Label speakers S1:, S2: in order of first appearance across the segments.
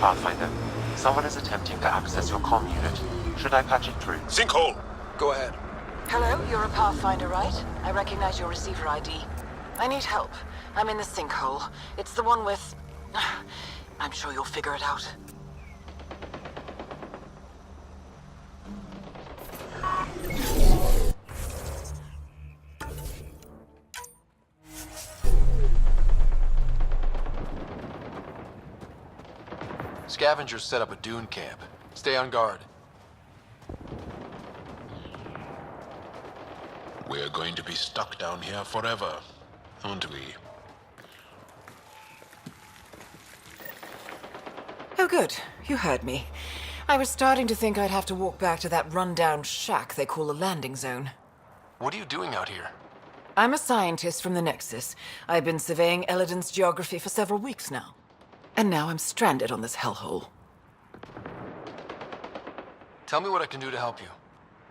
S1: Pathfinder, someone is attempting to access your comm unit. Should I patch it through?
S2: Sinkhole! Go ahead.
S3: Hello, you're a Pathfinder, right? I recognize your receiver ID. I need help. I'm in the sinkhole. It's the one with... I'm sure you'll figure it out.
S4: Scavengers set up a dune camp. Stay on guard.
S2: We're going to be stuck down here forever, aren't we?
S3: Oh good, you heard me. I was starting to think I'd have to walk back to that rundown shack they call a landing zone.
S4: What are you doing out here?
S3: I'm a scientist from the Nexus. I've been surveying Elaaden's geography for several weeks now. And now I'm stranded on this hellhole.
S4: Tell me what I can do to help you.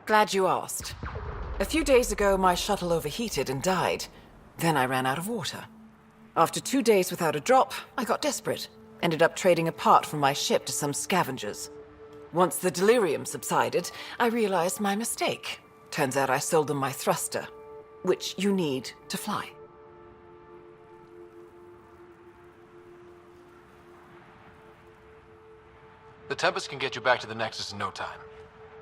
S3: Glad you asked. A few days ago, my shuttle overheated and died. Then I ran out of water. After 2 days without a drop, I got desperate. Ended up trading a part from my ship to some scavengers. Once the delirium subsided, I realized my mistake. Turns out I sold them my thruster, which you need to fly.
S4: The Tempest can get you back to the Nexus in no time.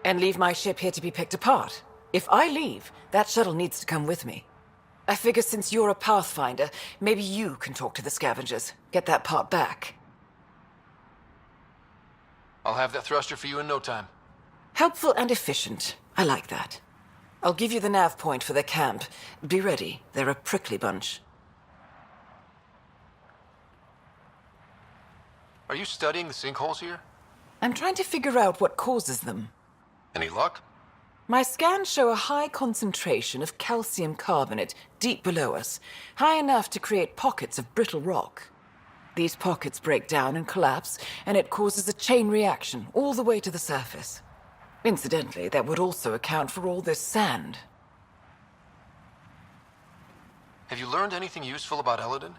S3: And leave my ship here to be picked apart. If I leave, that shuttle needs to come with me. I figure since you're a Pathfinder, maybe you can talk to the scavengers. Get that part back.
S4: I'll have that thruster for you in no time.
S3: Helpful and efficient. I like that. I'll give you the nav point for their camp. Be ready. They're a prickly bunch.
S4: Are you studying the sinkholes here?
S3: I'm trying to figure out what causes them.
S4: Any luck?
S3: My scans show a high concentration of calcium carbonate deep below us, high enough to create pockets of brittle rock. These pockets break down and collapse, and it causes a chain reaction all the way to the surface. Incidentally, that would also account for all this sand.
S4: Have you learned anything useful about Elaaden?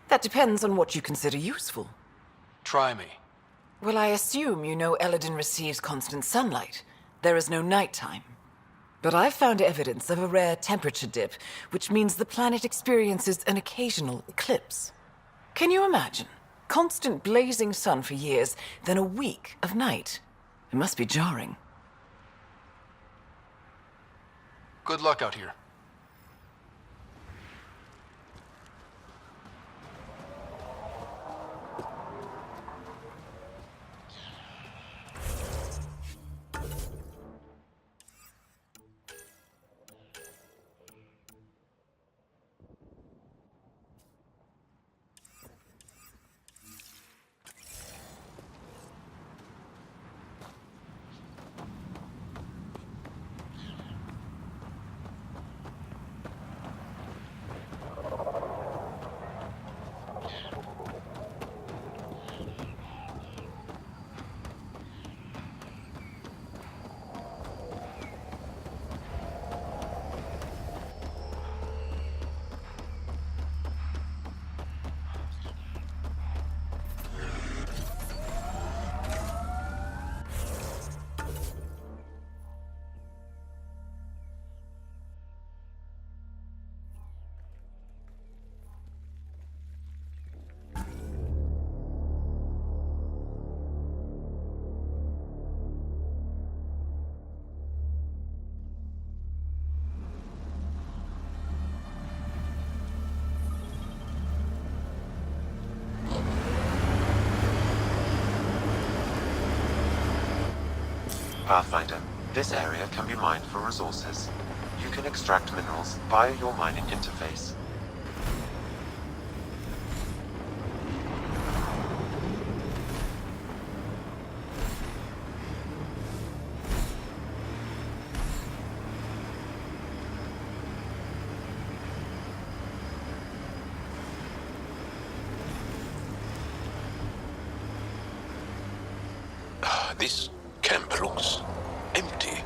S3: That depends on what you consider useful.
S4: Try me.
S3: Well, I assume you know Elaaden receives constant sunlight. There is no nighttime. But I've found evidence of a rare temperature dip, which means the planet experiences an occasional eclipse. Can you imagine? Constant blazing sun for years, then a week of night. It must be jarring.
S4: Good luck out here.
S1: Pathfinder, this area can be mined for resources. You can extract minerals via your mining interface.
S2: This camp looks empty.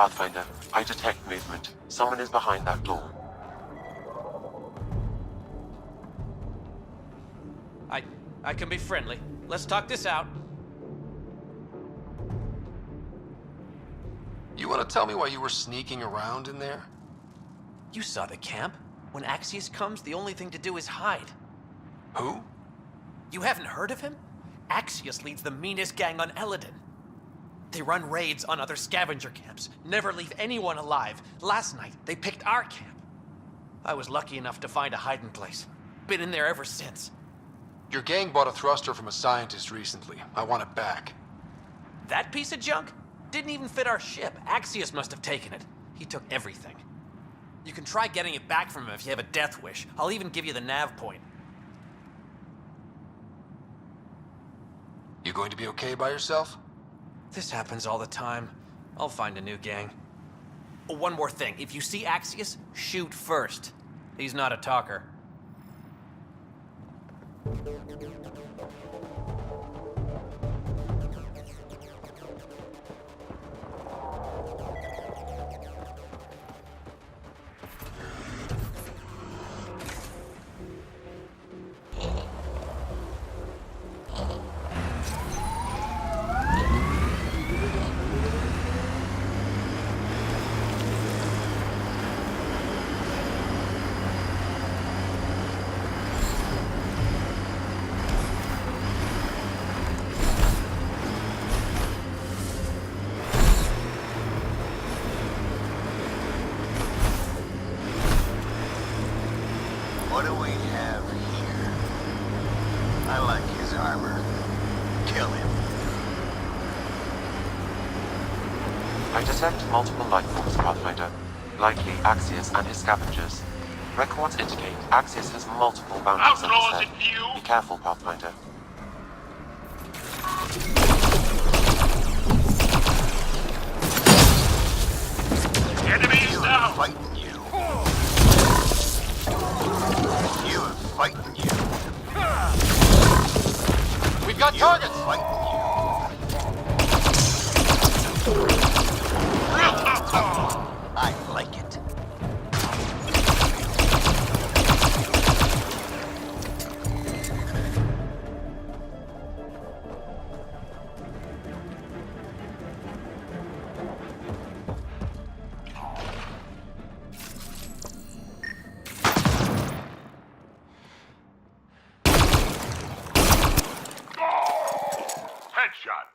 S1: Pathfinder, I detect movement. Someone is behind that door.
S5: I can be friendly. Let's talk this out.
S4: You want to tell me why you were sneaking around in there?
S5: You saw the camp. When Axius comes, the only thing to do is hide.
S4: Who?
S5: You haven't heard of him? Axius leads the meanest gang on Elaaden. They run raids on other scavenger camps, never leave anyone alive. Last night, they picked our camp. I was lucky enough to find a hiding place. Been in there ever since.
S4: Your gang bought a thruster from a scientist recently. I want it back.
S5: That piece of junk? Didn't even fit our ship. Axius must have taken it. He took everything. You can try getting it back from him if you have a death wish. I'll even give you the nav point.
S4: You going to be okay by yourself?
S5: This happens all the time. I'll find a new gang. Oh, one more thing. If you see Axius, shoot first. He's not a talker.
S6: What do we have here? I like his armor. Kill him.
S1: I detect multiple life forms, Pathfinder. Likely Axius and his scavengers. Records indicate Axius has multiple bounties on his head. Be careful, Pathfinder.
S6: Enemies down! Fighting you. You are fighting you.
S4: We've got targets!
S6: Fighting you. I like it.
S7: Headshot.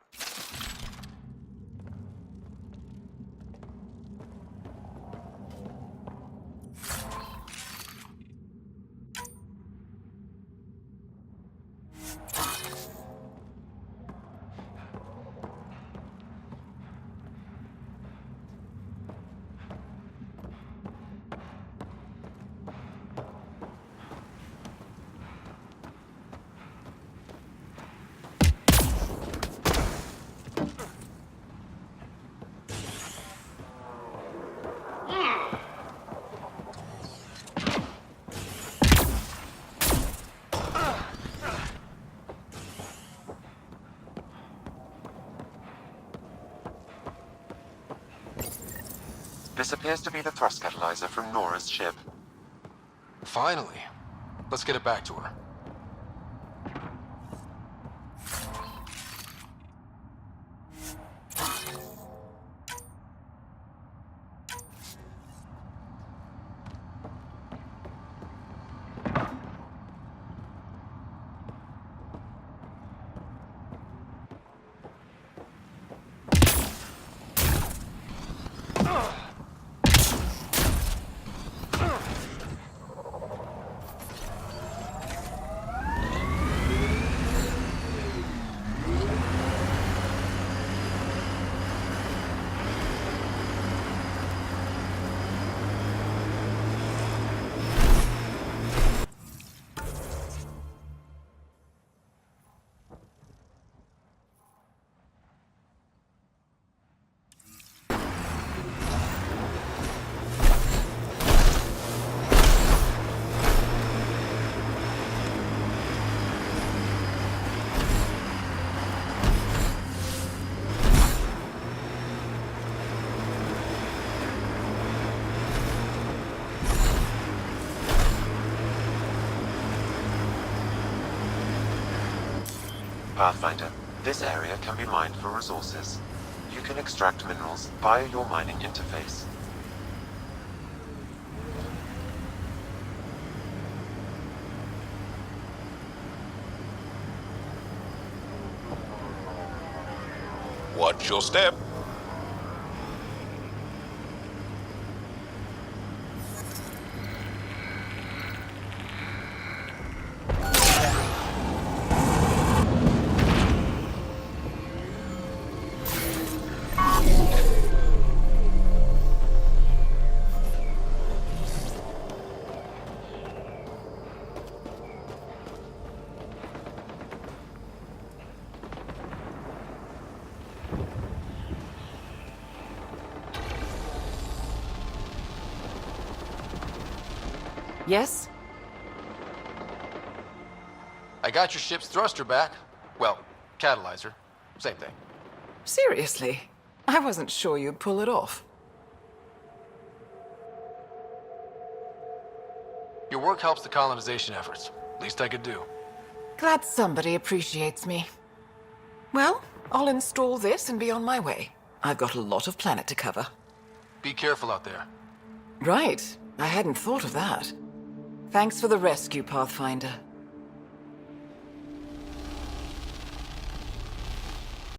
S1: This appears to be the thrust catalyzer from Nora's ship.
S4: Finally. Let's get it back to her.
S1: Pathfinder, this area can be mined for resources. You can extract minerals via your mining interface.
S2: Watch your step.
S3: Yes?
S4: I got your ship's thruster back. Well, catalyzer. Same thing.
S3: Seriously? I wasn't sure you'd pull it off.
S4: Your work helps the colonization efforts. Least I could do.
S3: Glad somebody appreciates me. Well, I'll install this and be on my way. I've got a lot of planet to cover.
S4: Be careful out there.
S3: Right. I hadn't thought of that. Thanks for the rescue, Pathfinder.